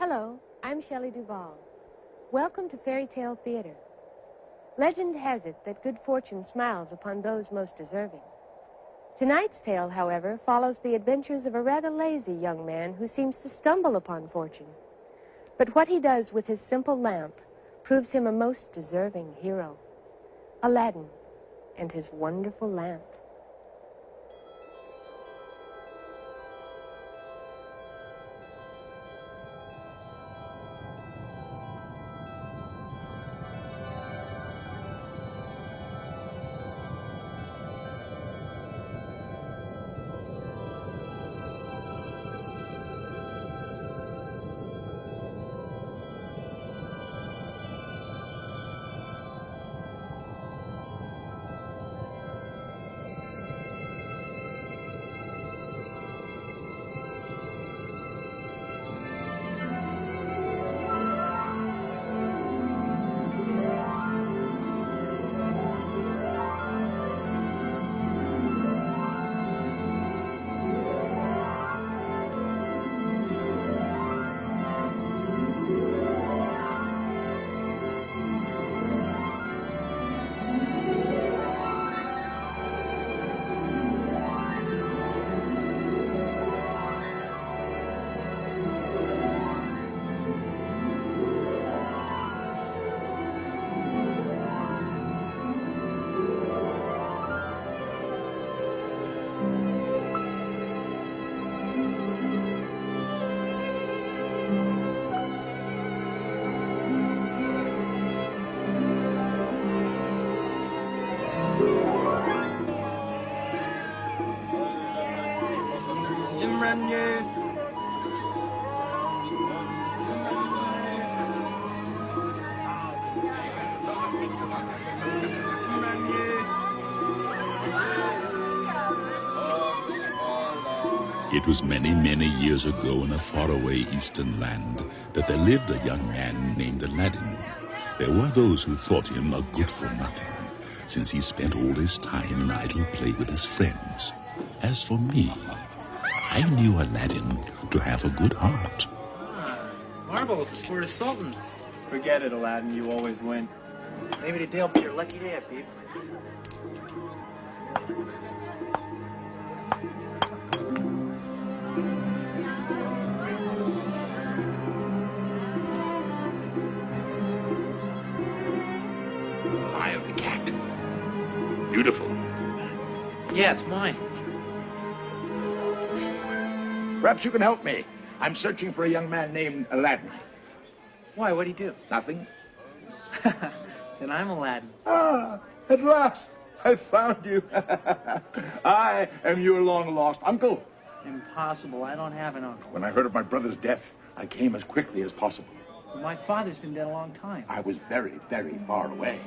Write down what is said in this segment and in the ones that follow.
Hello, I'm Shelley Duvall. Welcome to Faerie Tale Theater. Legend has it that good fortune smiles upon those most deserving. Tonight's tale, however, follows the adventures of a rather lazy young man who seems to stumble upon fortune. But what he does with his simple lamp proves him a most deserving hero. Aladdin and his wonderful lamp. It was many, many years ago in a faraway eastern land that there lived a young man named Aladdin. There were those who thought him a good-for-nothing, since he spent all his time in idle play with his friends. As for me, I knew Aladdin to have a good heart. Marbles is for the sultans. Forget it, Aladdin. You always win. Maybe today will be your lucky day, Pete. Eye of the cat. Beautiful. Yeah, it's mine. Perhaps you can help me. I'm searching for a young man named Aladdin. Why? What'd he do? Nothing? Then I'm Aladdin. Ah, at last, I found you. I am your long-lost uncle. Impossible. I don't have an uncle. When I heard of my brother's death, I came as quickly as possible. My father's been dead a long time. I was very, very far away.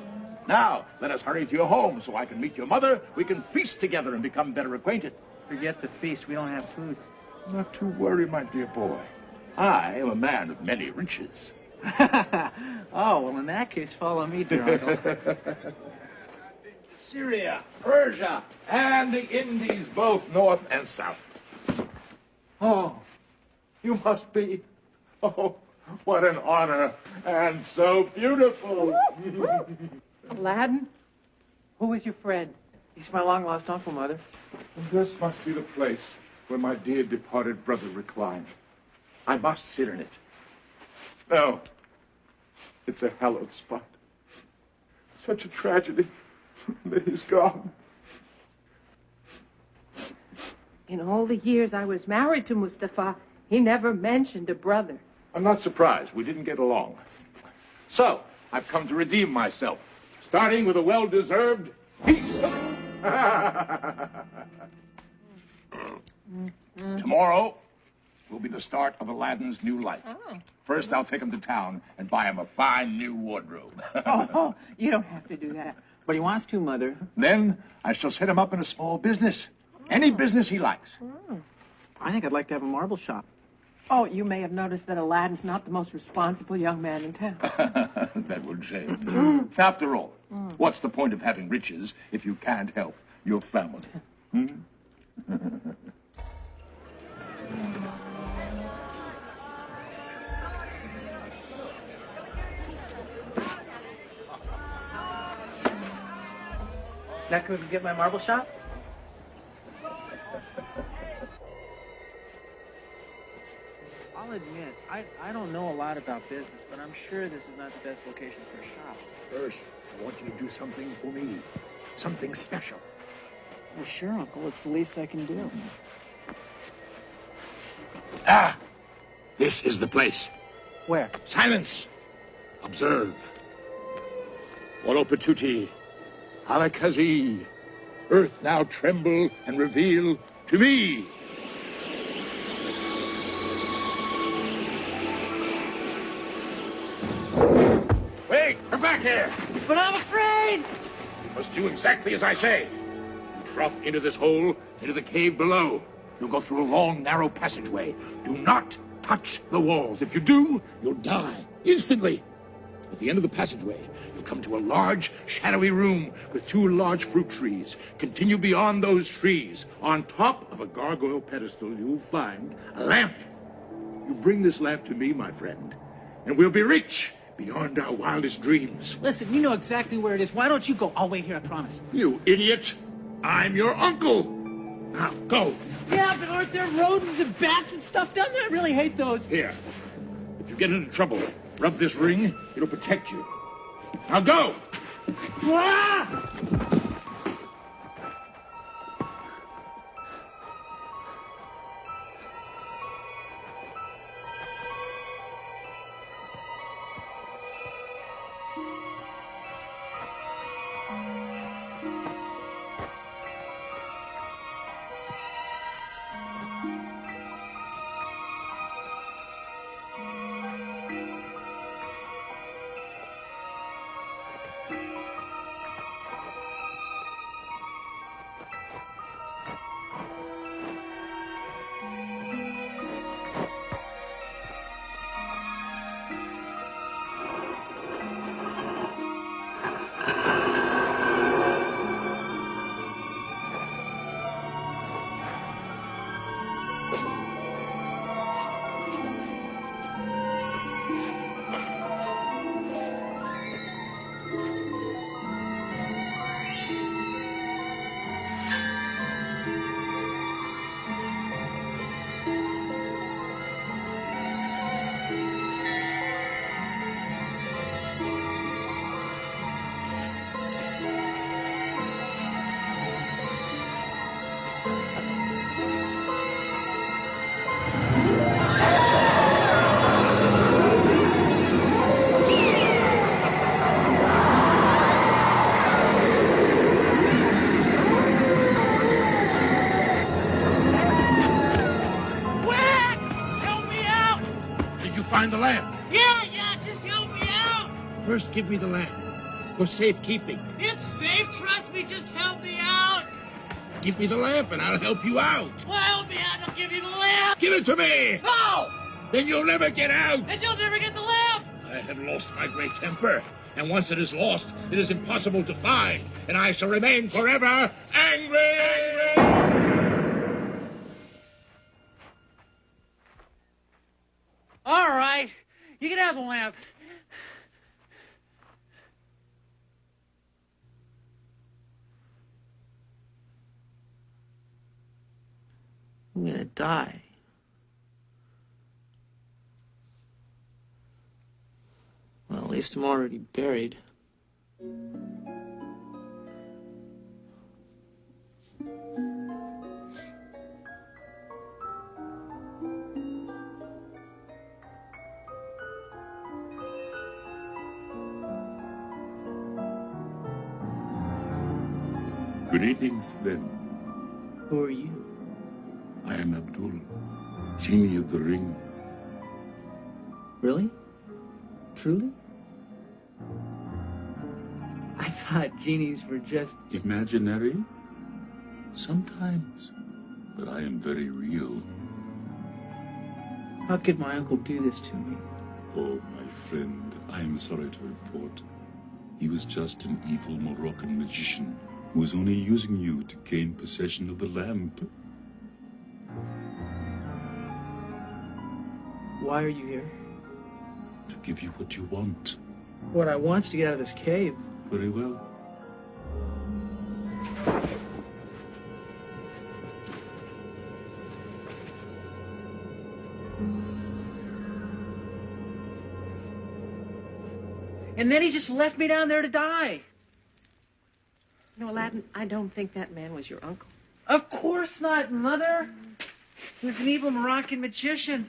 Now, let us hurry to your home so I can meet your mother. We can feast together and become better acquainted. Forget the feast. We don't have food. Not to worry, my dear boy. I am a man of many riches. Oh, well, in that case, follow me, dear uncle. Syria, Persia, and the Indies, both north and south. Oh, you must be. Oh, what an honor, and so beautiful. Aladdin? Who is your friend? He's my long-lost uncle, Mother. And this must be the place where my dear departed brother reclined. I must sit in it. No, it's a hallowed spot. Such a tragedy that he's gone. In all the years I was married to Mustafa, he never mentioned a brother. I'm not surprised. We didn't get along. So, I've come to redeem myself, starting with a well-deserved peace. Tomorrow will be the start of Aladdin's new life. Oh. First, I'll take him to town and buy him a fine new wardrobe. Oh, you don't have to do that. But he wants to, Mother. Then I shall set him up in a small business. Any business he likes. I think I'd like to have a marble shop. Oh, you may have noticed that Aladdin's not the most responsible young man in town. That would change. After all, what's the point of having riches if you can't help your family? That could get my marble shop? I'll admit, I don't know a lot about business, but I'm sure this is not the best location for a shop. First, I want you to do something for me. Something special. Well, sure, Uncle. It's the least I can do. Ah! This is the place. Where? Silence! Observe. Walopatuti, Alakazi. Earth now tremble and reveal to me. Wait, come back here. But I'm afraid! You must do exactly as I say. You drop into this hole, into the cave below. You'll go through a long, narrow passageway. Do not touch the walls. If you do, you'll die instantly. At the end of the passageway, you'll come to a large, shadowy room with 2 large fruit trees. Continue beyond those trees. On top of a gargoyle pedestal, you'll find a lamp. You bring this lamp to me, my friend, and we'll be rich beyond our wildest dreams. Listen, you know exactly where it is. Why don't you go? I'll wait here, I promise. You idiot! I'm your uncle! Now, go! Yeah, but aren't there rodents and bats and stuff down there? I really hate those. Here. If you get into trouble, rub this ring. It'll protect you. Now go! Ah! Find the lamp. Yeah, just help me out. First, give me the lamp for safekeeping. It's safe, trust me, just help me out. Give me the lamp and I'll help you out. Well, help me out, I'll give you the lamp. Give it to me. No! Then you'll never get out. And you'll never get the lamp. I have lost my great temper. And once it is lost, it is impossible to find. And I shall remain forever angry. All right, you can have the lamp. I'm gonna die. Well, at least I'm already buried. Greetings, friend. Who are you? I am Abdul, Genie of the Ring. Really? Truly? I thought genies were just... Imaginary? Sometimes. But I am very real. How could my uncle do this to me? Oh, my friend, I am sorry to report. He was just an evil Moroccan magician who was only using you to gain possession of the lamp. Why are you here? To give you what you want. What I want's to get out of this cave. Very well. And then he just left me down there to die. No, Aladdin, I don't think that man was your uncle. Of course not, Mother. He was an evil Moroccan magician.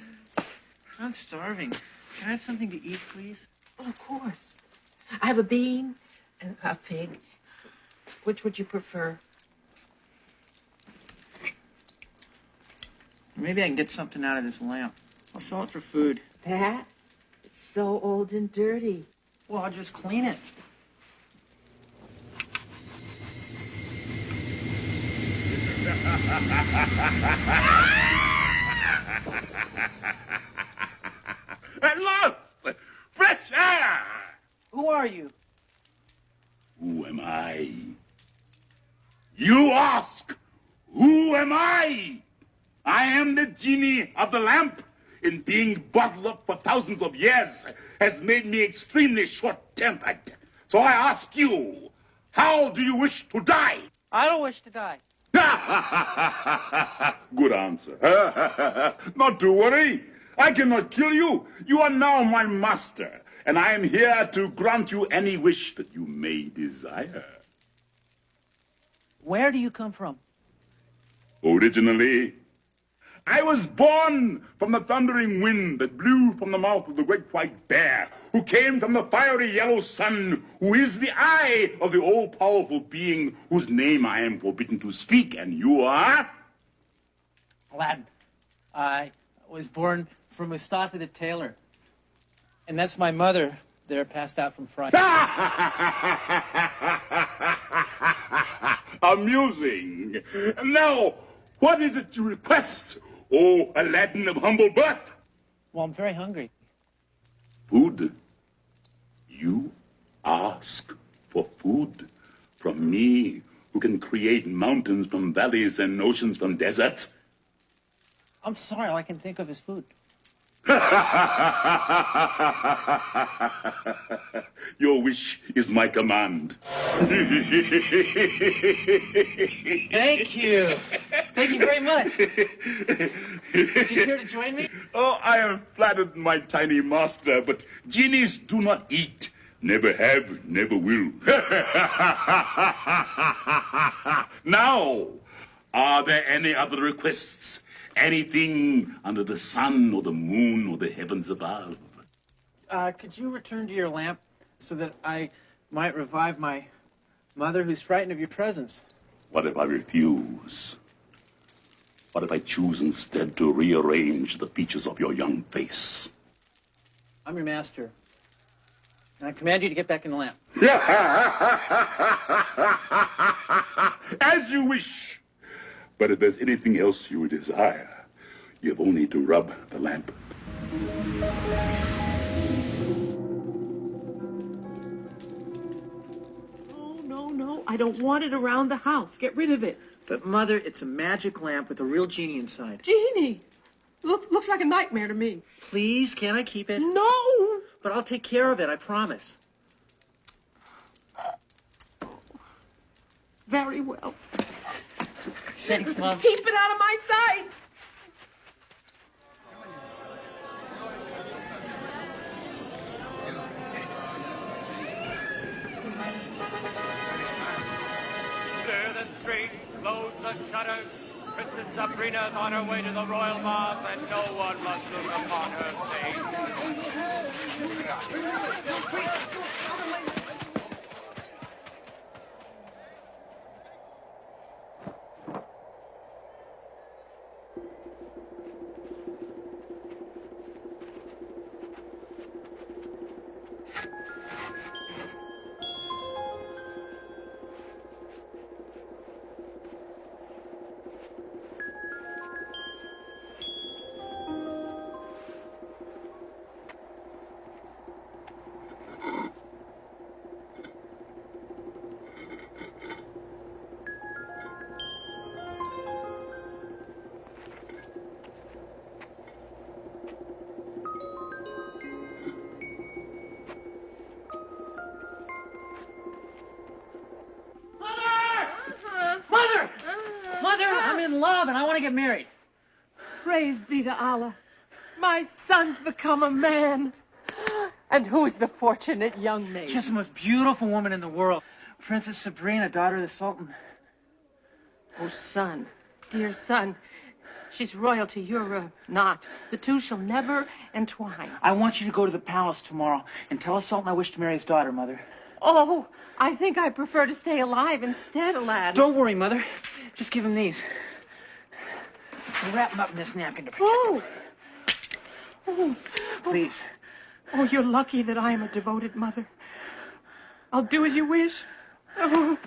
I'm starving. Can I have something to eat, please? Oh, of course. I have a bean and a pig. Which would you prefer? Maybe I can get something out of this lamp. I'll sell it for food. That? It's so old and dirty. Well, I'll just clean it. At last! Fresh air! Who are you? Who am I? You ask, who am I? I am the genie of the lamp, and being bottled up for thousands of years has made me extremely short-tempered. So I ask you, how do you wish to die? I don't wish to die. Good answer. Not to worry. I cannot kill you. You are now my master, and I am here to grant you any wish that you may desire. Where do you come from? Originally, I was born from the thundering wind that blew from the mouth of the great white bear, who came from the fiery yellow sun, who is the eye of the all-powerful being whose name I am forbidden to speak, and you are? Aladdin. I was born from Mustafa the tailor. And that's my mother there, passed out from fright. Amusing. Now, what is it you request, O Aladdin of humble birth? Well, I'm very hungry. Food. You ask for food from me, who can create mountains from valleys and oceans from deserts? I'm sorry, all I can think of is food. Your wish is my command. Thank you. Thank you very much. Would you care to join me? Oh, I am flattered, my tiny master, but genies do not eat. Never have, never will. Now, are there any other requests? Anything under the sun or the moon or the heavens above? Could you return to your lamp so that I might revive my mother who's frightened of your presence? What if I refuse? What if I choose instead to rearrange the features of your young face? I'm your master. And I command you to get back in the lamp. As you wish. But if there's anything else you desire, you have only to rub the lamp. No, I don't want it around the house. Get rid of it. But, Mother, it's a magic lamp with a real genie inside. Genie! Looks like a nightmare to me. Please, can I keep it? No! But I'll take care of it, I promise. Very well. Thanks, Mom. Keep it out of my sight! Clear the street, close the shutters. Princess Sabrina's on her way to the royal bath, and no one must look upon her face. in love, and I want to get married. Praise be to Allah. My son's become a man. And who is the fortunate young maid? Just the most beautiful woman in the world. Princess Sabrina, daughter of the Sultan. Oh, son, dear son, she's royalty, you're not. The two shall never entwine. I want you to go to the palace tomorrow and tell the Sultan I wish to marry his daughter, Mother. Oh, I think I prefer to stay alive instead, Aladdin. Don't worry, Mother. Just give him these. Wrap him up in this napkin to protect him. Oh. Please. Oh, you're lucky that I am a devoted mother. I'll do as you wish. Oh.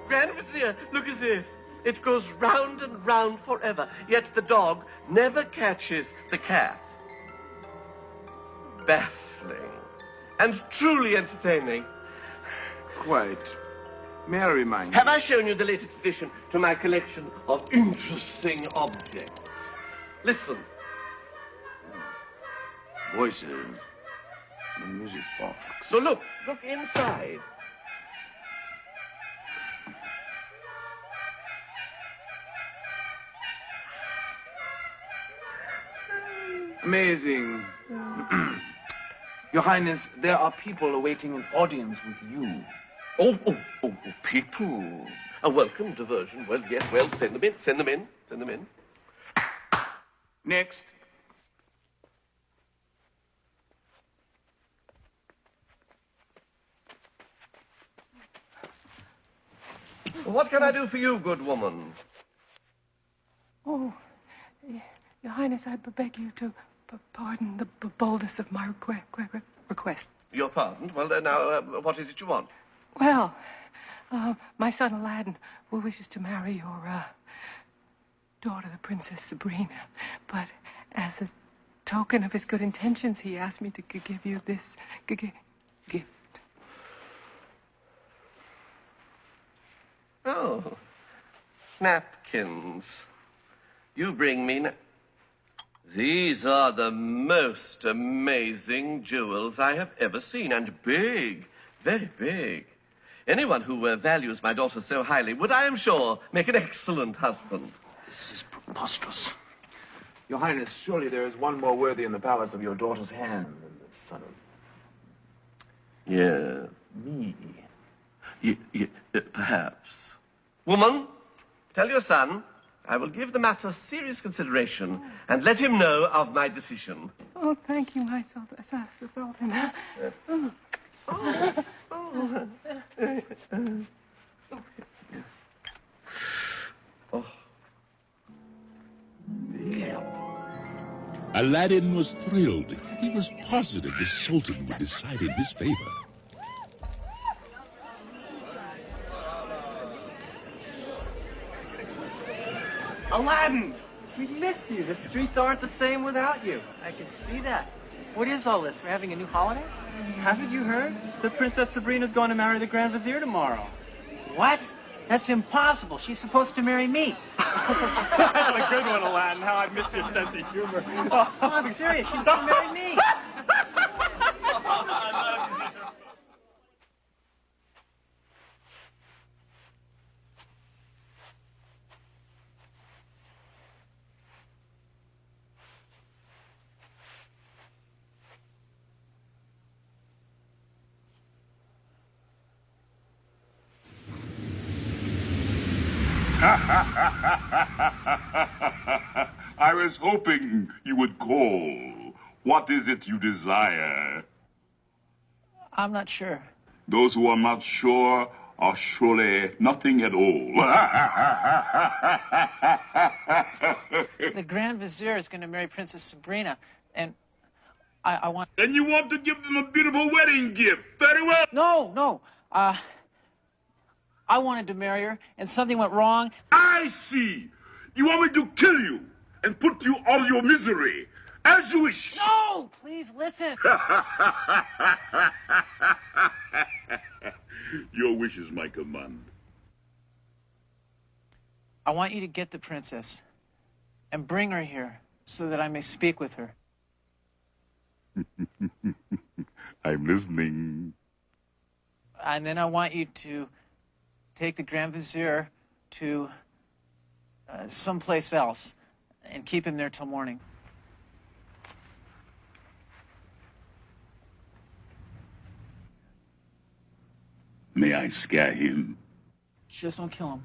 Grand Vizier, look at this. It goes round and round forever, yet the dog never catches the cat. Baffling and truly entertaining. Quite. May I remind Have I shown you the latest addition to my collection of interesting objects? Listen. Voices. The music box. So look inside. Amazing. Your Highness, there are people awaiting an audience with you. Oh, people. A welcome diversion. Well, yes, well, send them in. Next. What can I do for you, good woman? Oh, Your Highness, I beg you to pardon the boldness of my request. You're pardoned? Well, now, what is it you want? Well, my son Aladdin wishes to marry your daughter, the Princess Sabrina. But as a token of his good intentions, he asked me to give you this gift. Oh, napkins. You bring me These are the most amazing jewels I have ever seen, and big, very big. Anyone who values my daughter so highly would, I am sure, make an excellent husband. This is preposterous. Your Highness, surely there is one more worthy in the palace of your daughter's hand than the son of... Yeah. me. Perhaps. Woman, tell your son I will give the matter serious consideration and let him know of my decision. Oh, thank you, my Sultan. Aladdin was thrilled. He was positive the Sultan would decide in his favor. Aladdin! We missed you. The streets aren't the same without you. I can see that. What is all this? We're having a new holiday? Haven't you heard? The Princess Sabrina's going to marry the Grand Vizier tomorrow. What? That's impossible. She's supposed to marry me. That's a good one, Aladdin. How I miss your sense of humor. Oh, I'm serious. She's going to marry me. I was hoping you would call. What is it you desire? I'm not sure. Those who are not sure are surely nothing at all. The Grand Vizier is going to marry Princess Sabrina, and I want... Then you want to give them a beautiful wedding gift. Very well. No. I wanted to marry her, and something went wrong. I see. You want me to kill you and put you out of your misery? As you wish. No! Please listen. Your wish is my command. I want you to get the princess and bring her here so that I may speak with her. I'm listening. And then I want you to take the Grand Vizier to someplace else and keep him there till morning. May I scare him? Just don't kill him.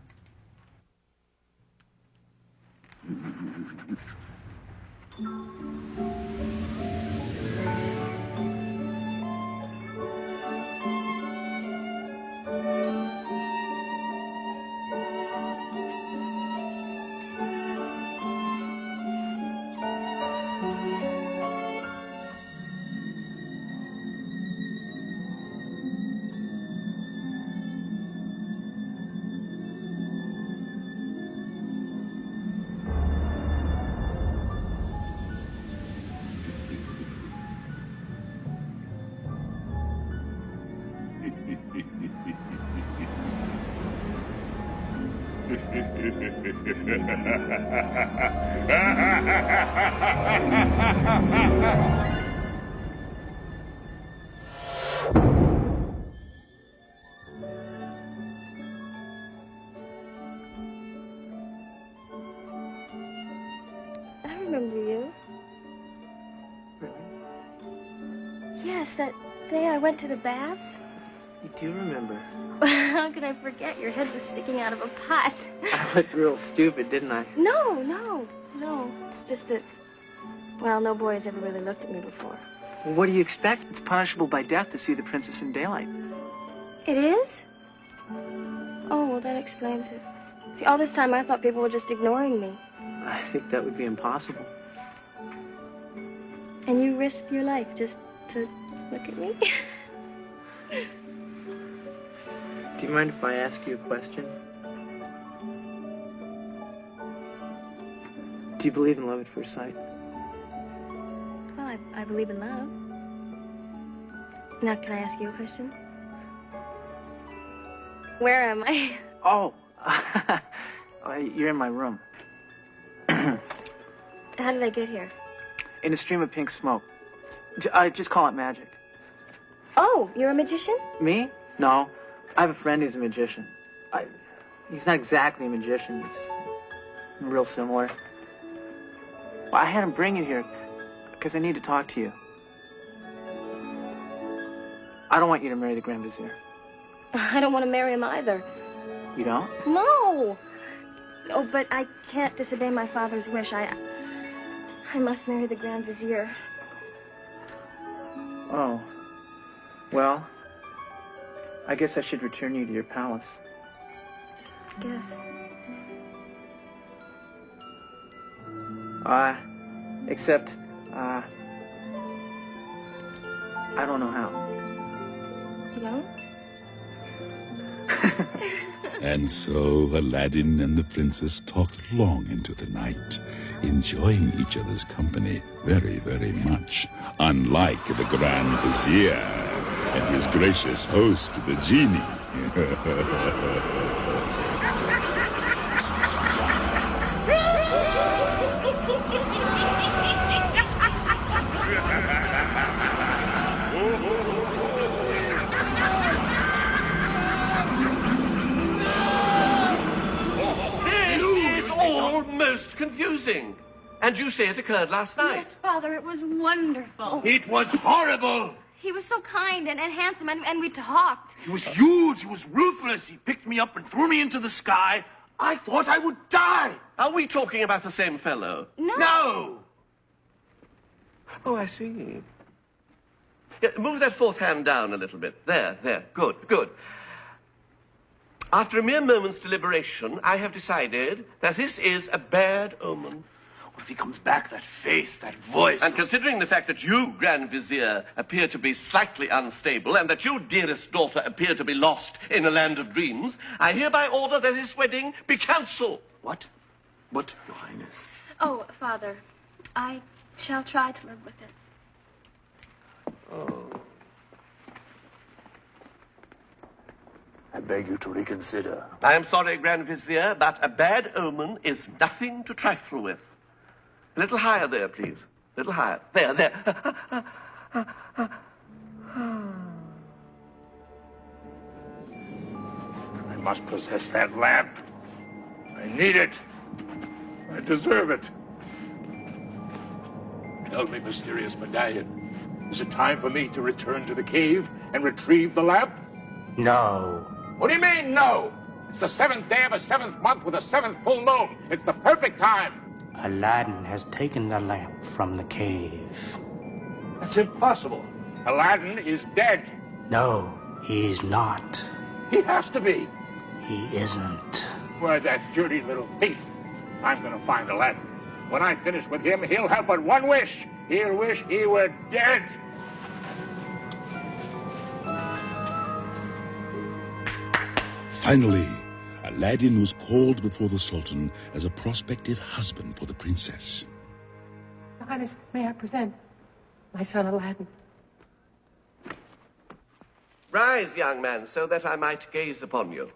I remember you. Really? Yes, that day I went to the baths. You do remember. How could I forget? Your head was sticking out of a pot. I looked real stupid, didn't I? No. It's just that, well, no boy has ever really looked at me before. Well, what do you expect? It's punishable by death to see the princess in daylight. It is? Oh, well, that explains it. See, all this time I thought people were just ignoring me. I think that would be impossible. And you risked your life just to look at me? Do you mind if I ask you a question? Do you believe in love at first sight? Well, I believe in love. Now, can I ask you a question? Where am I? Oh, you're in my room. How did I get here? In a stream of pink smoke. Just call it magic. Oh, you're a magician? Me? No. I have a friend who's a magician. He's not exactly a magician. He's real similar. Well, I had him bring you here because I need to talk to you. I don't want you to marry the Grand Vizier. I don't want to marry him either. You don't? No! Oh, but I can't disobey my father's wish. I must marry the Grand Vizier. Oh. Well, I guess I should return you to your palace. Guess. Except, I don't know how. You don't? And so Aladdin and the princess talked long into the night, enjoying each other's company very, very much, unlike the Grand Vizier and his gracious host, the genie. Most confusing. And you say it occurred last night? Yes, Father, it was wonderful. It was horrible. He was so kind and handsome, and we talked. He was huge. He was ruthless. He picked me up and threw me into the sky. I thought I would die. Are we talking about the same fellow? No. Oh, I see. Yeah, move that fourth hand down a little bit. There. Good. After a mere moment's deliberation, I have decided that this is a bad omen. What if he comes back, that face, that voice? And considering the fact that you, Grand Vizier, appear to be slightly unstable, and that you, dearest daughter, appear to be lost in a land of dreams, I hereby order that this wedding be cancelled. What? But, Your Highness... Oh, Father, I shall try to live with it. Oh. I beg you to reconsider. I am sorry, Grand Vizier, but a bad omen is nothing to trifle with. A little higher there, please. A little higher. There. I must possess that lamp. I need it. I deserve it. Tell me, mysterious medallion, is it time for me to return to the cave and retrieve the lamp? No. What do you mean, no? It's the 7th day of a 7th month with a 7th full moon. It's the perfect time. Aladdin has taken the lamp from the cave. That's impossible. Aladdin is dead. No, he's not. He has to be. He isn't. Why, that dirty little thief. I'm going to find Aladdin. When I finish with him, he'll have but one wish. He'll wish he were dead. Finally, Aladdin was called before the Sultan as a prospective husband for the princess. Your Highness, may I present my son Aladdin? Rise, young man, so that I might gaze upon you.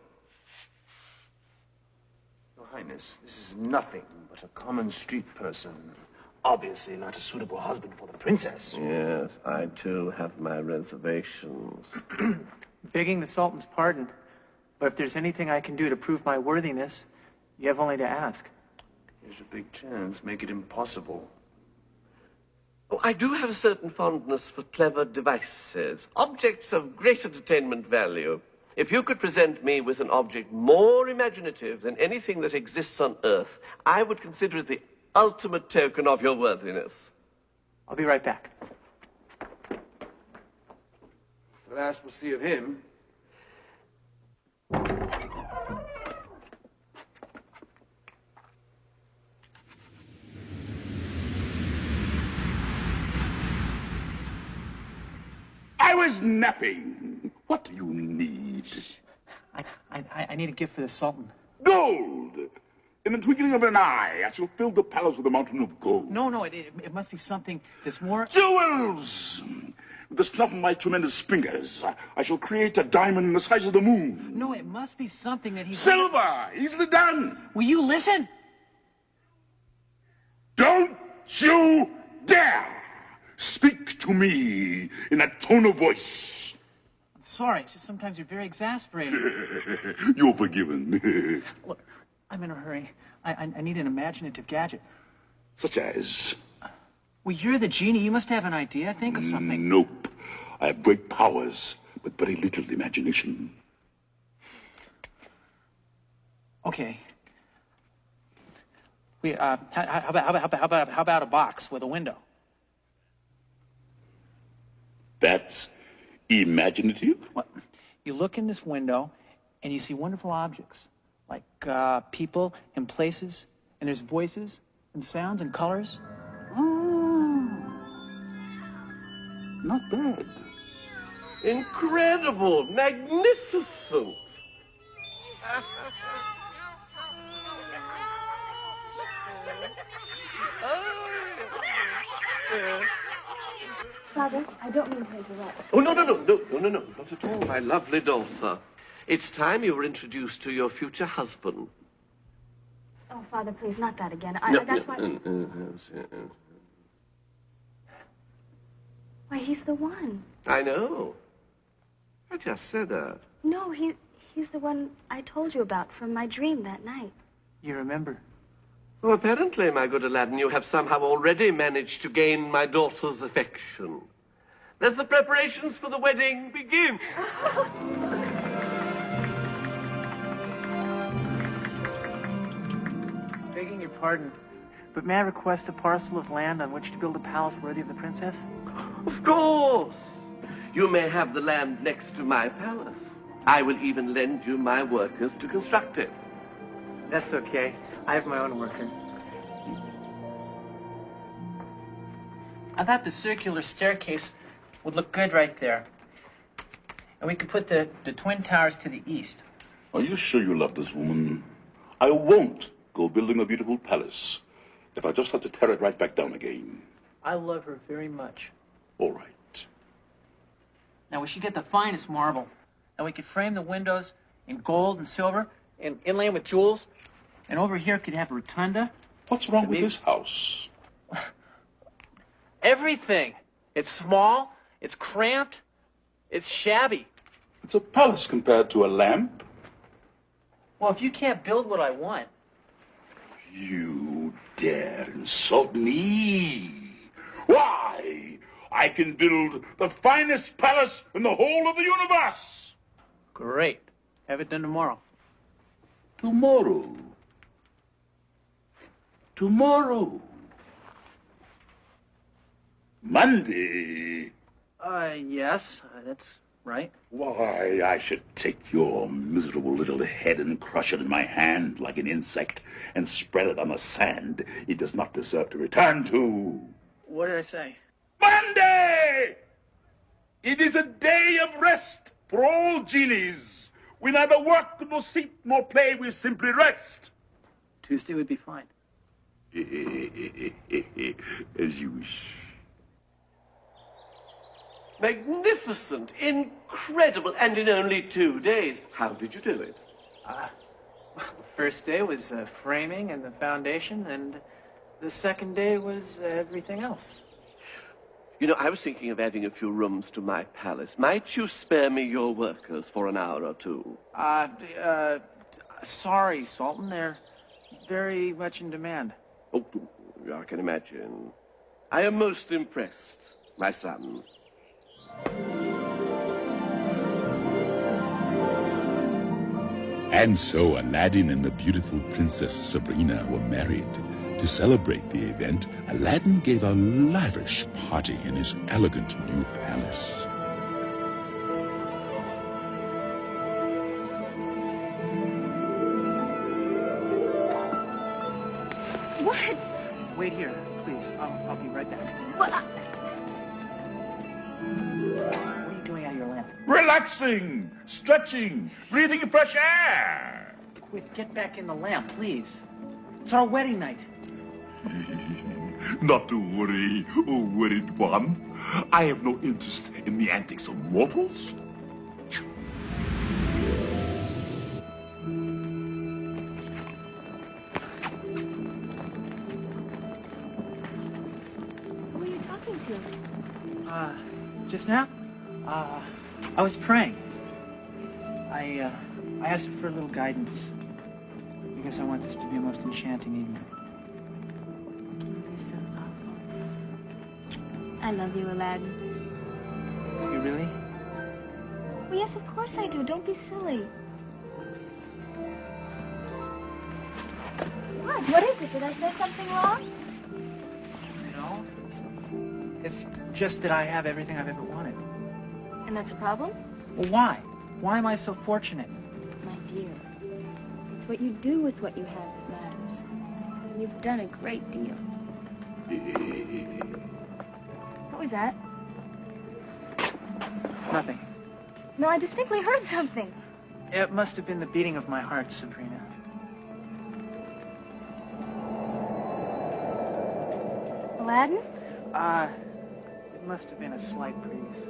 Your Highness, this is nothing but a common street person. Obviously not a suitable husband for the princess. Yes, I too have my reservations. Begging the Sultan's pardon, but if there's anything I can do to prove my worthiness, you have only to ask. Here's a big chance. Make it impossible. Oh, I do have a certain fondness for clever devices, objects of great entertainment value. If you could present me with an object more imaginative than anything that exists on Earth, I would consider it the ultimate token of your worthiness. I'll be right back. It's the last we'll see of him. I was napping. What do you need? I need a gift for the Sultan. Gold! In the twinkling of an eye, I shall fill the palace with a mountain of gold. No, it must be something that's more... Jewels! With the snap of my tremendous fingers, I shall create a diamond the size of the moon. No, it must be something that he's... Silver! Easily done! Will you listen? Don't you dare speak to me in that tone of voice. I'm sorry, it's just sometimes you're very exasperating. You're forgiven. Look, I'm in a hurry. I need an imaginative gadget. Such as? Well, you're the genie. You must have an idea. Think of something. Nope. I have great powers, but very little imagination. Okay. How about a box with a window? That's imaginative? Well, you look in this window, and you see wonderful objects, like people and places, and there's voices and sounds and colors. Not bad. Incredible! Magnificent! Father, I don't mean to interrupt. Oh, no, not at all, my lovely daughter. It's time you were introduced to your future husband. Oh, Father, please, not that again. That's why... Why, he's the one. I know. I just said that. No, he's the one I told you about from my dream that night. You remember? Well, apparently, my good Aladdin, you have somehow already managed to gain my daughter's affection. Let the preparations for the wedding begin. Begging your pardon, but may I request a parcel of land on which to build a palace worthy of the princess? Of course. You may have the land next to my palace. I will even lend you my workers to construct it. That's okay. I have my own worker. I thought the circular staircase would look good right there. And we could put the twin towers to the east. Are you sure you love this woman? I won't go building a beautiful palace if I just have to tear it right back down again? I love her very much. All right. Now, we should get the finest marble. And we could frame the windows in gold and silver and inlaid with jewels. And over here could have a rotunda. What's wrong with this house? Everything. It's small, it's cramped, it's shabby. It's a palace compared to a lamp. Well, if you can't build what I want... You dare insult me? Why? I can build the finest palace in the whole of the universe. Great. Have it done tomorrow. Tomorrow. Tomorrow. Monday. Yes, that's right. Why, I should take your miserable little head and crush it in my hand like an insect and spread it on the sand it does not deserve to return to. What did I say? Monday! It is a day of rest for all genies. We neither work nor seek nor play, we simply rest. Tuesday would be fine. As you wish. Magnificent, incredible, and in only 2 days. How did you do it? Well, the first day was framing and the foundation, and the second day was everything else. You know, I was thinking of adding a few rooms to my palace. Might you spare me your workers for an hour or two? Sorry, Sultan. They're very much in demand. Oh, I can imagine. I am most impressed, my son. And so Aladdin and the beautiful Princess Sabrina were married. To celebrate the event, Aladdin gave a lavish party in his elegant new palace. What? Wait here, please. I'll be right back. What? What are you doing out of your lamp? Relaxing, stretching, breathing fresh air. Quit. Get back in the lamp, please. It's our wedding night. Not to worry, oh worried one. I have no interest in the antics of mortals. Who are you talking to? Just now? I was praying. I asked her for a little guidance. Because I want this to be a most enchanting evening. You're so thoughtful. I love you, Aladdin. You really? Well, yes, of course I do. Don't be silly. What is it? Did I say something wrong? No. It's just that I have everything I've ever wanted. And that's a problem? Well, why? Why am I so fortunate? My dear, it's what you do with what you have that matters. And you've done a great deal. What was that? Nothing. No, I distinctly heard something. It must have been the beating of my heart, Sabrina. Aladdin? It must have been a slight breeze.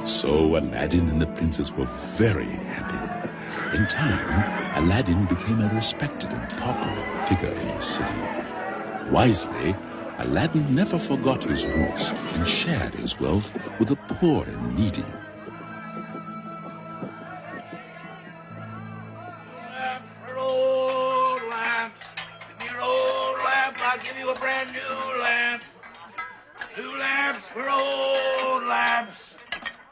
So Aladdin and the princess were very happy. In time, Aladdin became a respected and popular figure in the city. Wisely, Aladdin never forgot his roots and shared his wealth with the poor and needy. Lamps for old lamps. Give me your old lamp, I'll give you a brand new lamp. 2 lamps for old lamps.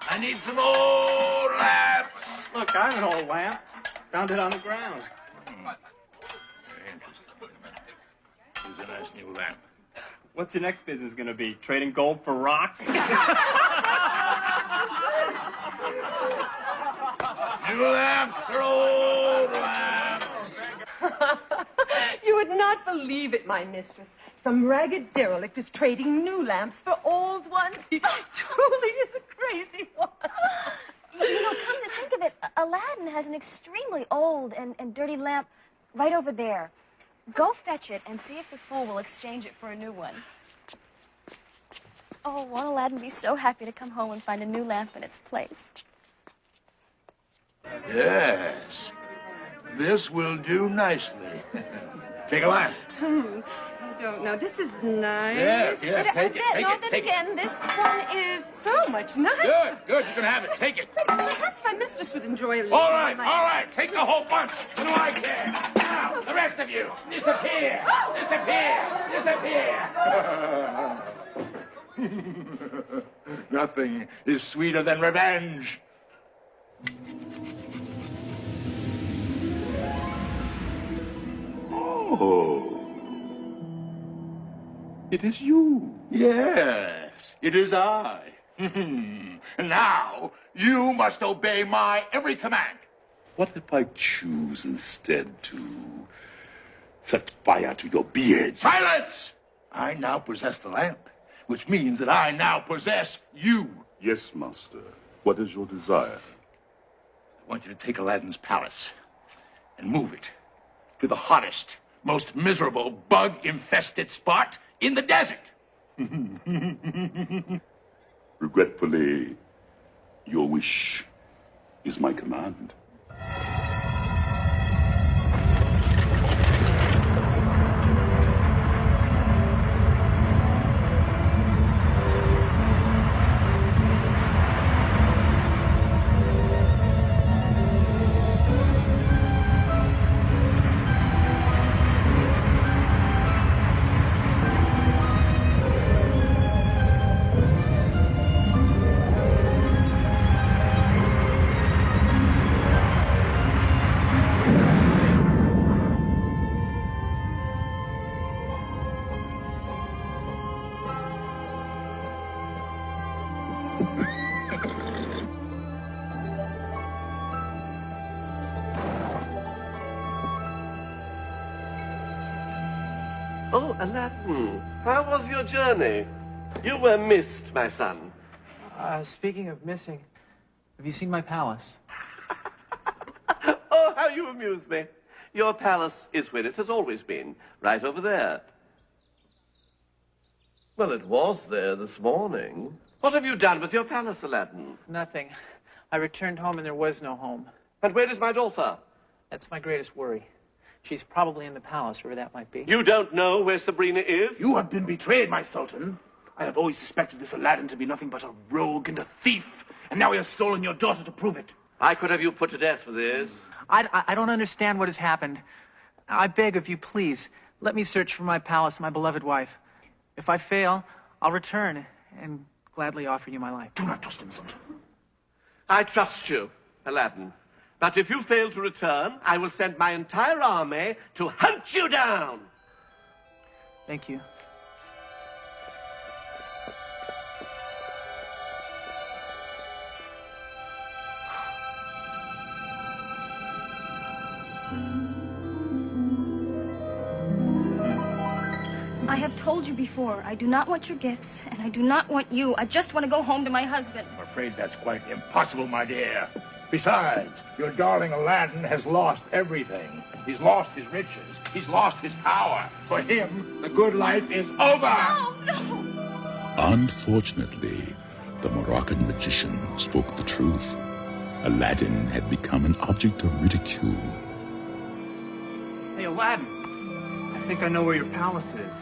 I need some old lamps. Look, I have an old lamp. Found it on the ground. Here's a nice new lamp. What's your next business going to be? Trading gold for rocks? New lamps for old lamps. You would not believe it, my mistress. Some ragged derelict is trading new lamps for old ones. He truly is a crazy one. You know, come to think of it, Aladdin has an extremely old and dirty lamp right over there. Go fetch it and see if the fool will exchange it for a new one. Oh, won't Aladdin be so happy to come home and find a new lamp in its place? Yes. This will do nicely. Take a lamp. I don't know. This is nice. Yes, But, take it, take it, take it. again, this one is so much nicer. Good, good. You can have it. Take it. Perhaps my mistress would enjoy a little. All right. Take the whole bunch. What do I care? Now, the rest of you, disappear. Disappear. Nothing is sweeter than revenge. Oh. It is you. Yes, it is I. Now, you must obey my every command. What if I choose instead to set fire to your beards? Silence! I now possess the lamp, which means that I now possess you. Yes, master. What is your desire? I want you to take Aladdin's palace and move it to the hottest, most miserable, bug-infested spot in the desert. Regretfully, your wish is my command. Oh, Aladdin, how was your journey? You were missed, my son. Speaking of missing, have you seen my palace? Oh, how you amuse me. Your palace is where it has always been, right over there. Well, it was there this morning. What have you done with your palace, Aladdin? Nothing. I returned home and there was no home. And where is my daughter? That's my greatest worry. She's probably in the palace, wherever that might be. You don't know where Sabrina is? You have been betrayed, my Sultan. I have always suspected this Aladdin to be nothing but a rogue and a thief, and now he has stolen your daughter to prove it. I could have you put to death for this. I don't understand what has happened. I beg of you, please, let me search for my palace and my beloved wife. If I fail, I'll return and gladly offer you my life. Do not trust him, Sultan. I trust you, Aladdin. But if you fail to return, I will send my entire army to hunt you down. Thank you. I have told you before, I do not want your gifts, and I do not want you. I just want to go home to my husband. I'm afraid that's quite impossible, my dear. Besides, your darling Aladdin has lost everything. He's lost his riches. He's lost his power. For him, the good life is over. No, no. Unfortunately, the Moroccan magician spoke the truth. Aladdin had become an object of ridicule. Hey, Aladdin, I think I know where your palace is.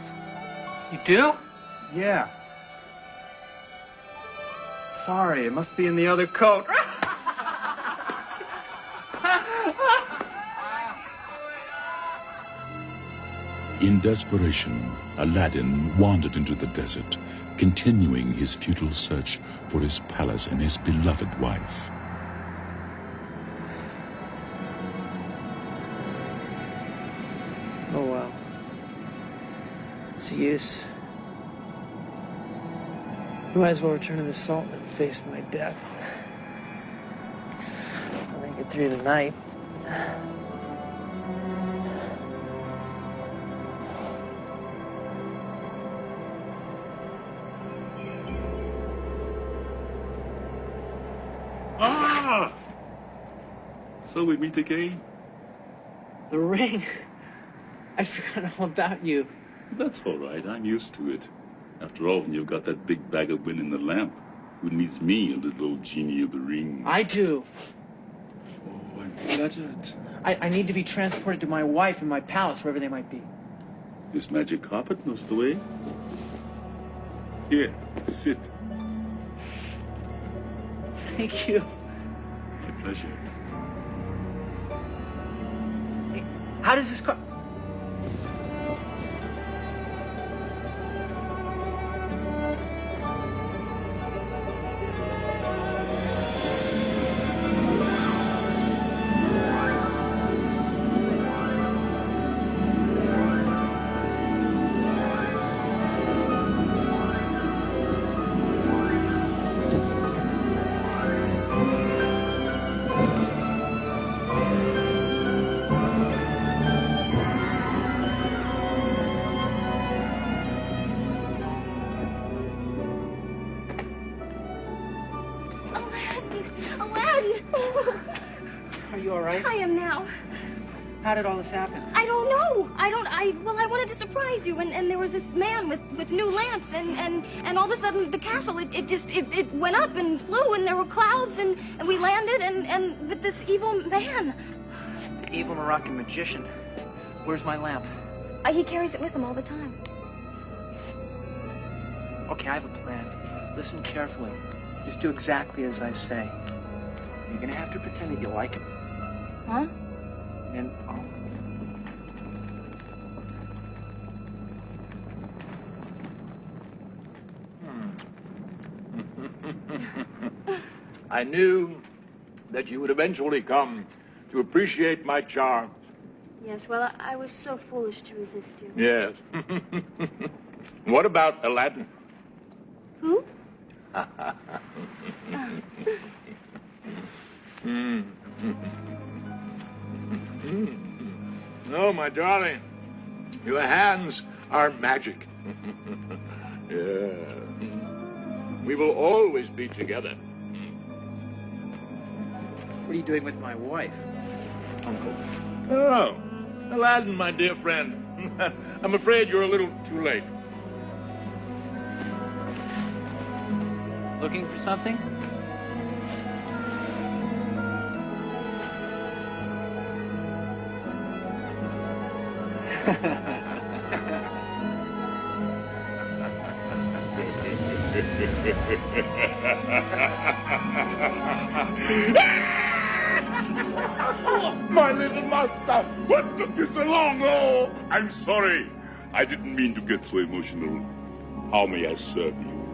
You do? Yeah. Sorry, it must be in the other coat. In desperation, Aladdin wandered into the desert, continuing his futile search for his palace and his beloved wife. Oh, well. What's the use? You might as well return to the Sultan and face my death. I'll make it through the night. So we meet again. The ring. I forgot all about you. That's all right. I'm used to it. After all, when you've got that big bag of wind in the lamp, who needs me, a little old genie of the ring? I do. Oh, I'm flattered. I need to be transported to my wife and my palace, wherever they might be. This magic carpet knows the way. Here, sit. Thank you. My pleasure. Hey, how does this go? How did all this happen? I don't know. I wanted to surprise you, and there was this man with new lamps, and all of a sudden the castle, it went up and flew, and there were clouds, and we landed, and with this evil man. The evil Moroccan magician. Where's my lamp? He carries it with him all the time. Okay, I have a plan. Listen carefully. Just do exactly as I say. You're gonna have to pretend that you like him. Huh? And I knew that you would eventually come to appreciate my charm. Yes, well, I was so foolish to resist you. Yes. What about Aladdin? Who? Oh, my darling, your hands are magic. Yeah. We will always be together. what are you doing with my wife, Uncle? Oh, Aladdin, my dear friend. I'm afraid you're a little too late. Looking for something? My little master, what took you so long? Oh, I'm sorry. I didn't mean to get so emotional. How may I serve you?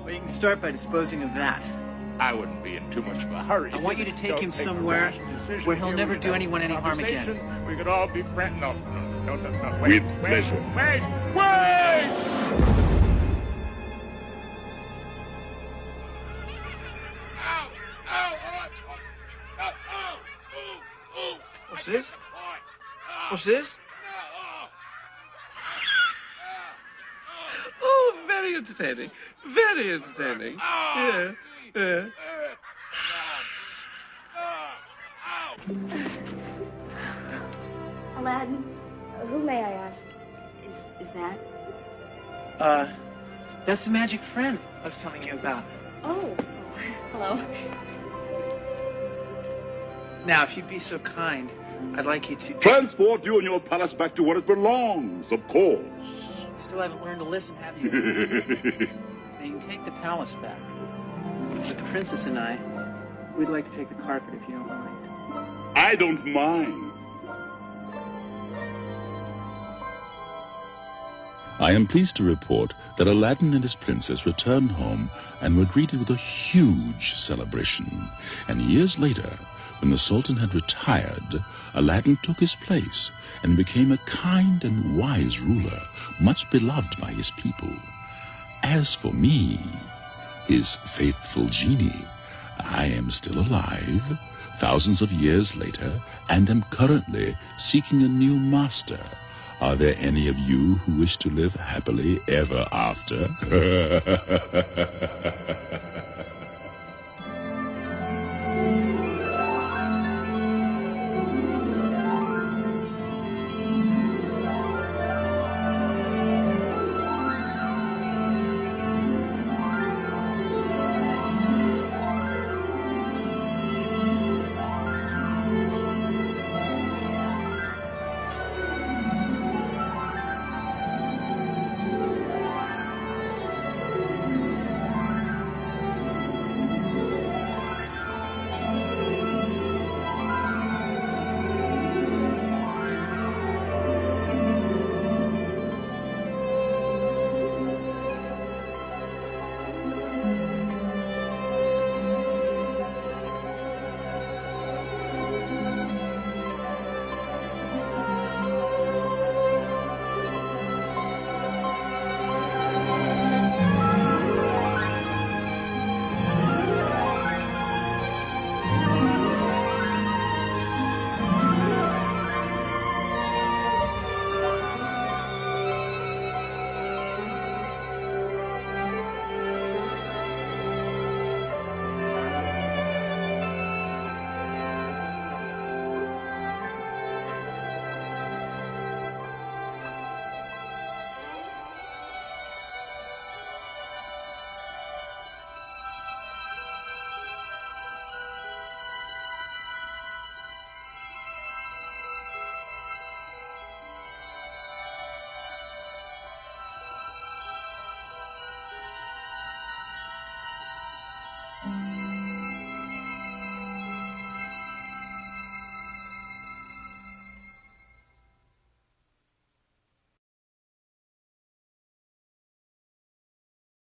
Well, you can start by disposing of that. I wouldn't be in too much of a hurry. I want you to take Don't him a somewhere rash decision where he'll here never without do anyone any harm again. conversation. We could all be friends. No, wait. With pleasure. Wait! What's this? What's this? Oh, very entertaining. Very entertaining. Yeah, yeah. Aladdin, who may I ask is that? That's the magic friend I was telling you about. Oh, hello. Now, if you'd be so kind, I'd like you to... Transport you and your palace back to where it belongs, of course. Still haven't learned to listen, have you? Now, you can take the palace back. But the princess and I, we'd like to take the carpet if you don't mind. I don't mind. I am pleased to report that Aladdin and his princess returned home and were greeted with a huge celebration. And years later, when the Sultan had retired, Aladdin took his place and became a kind and wise ruler, much beloved by his people. As for me, his faithful genie, I am still alive, thousands of years later, and am currently seeking a new master. Are there any of you who wish to live happily ever after?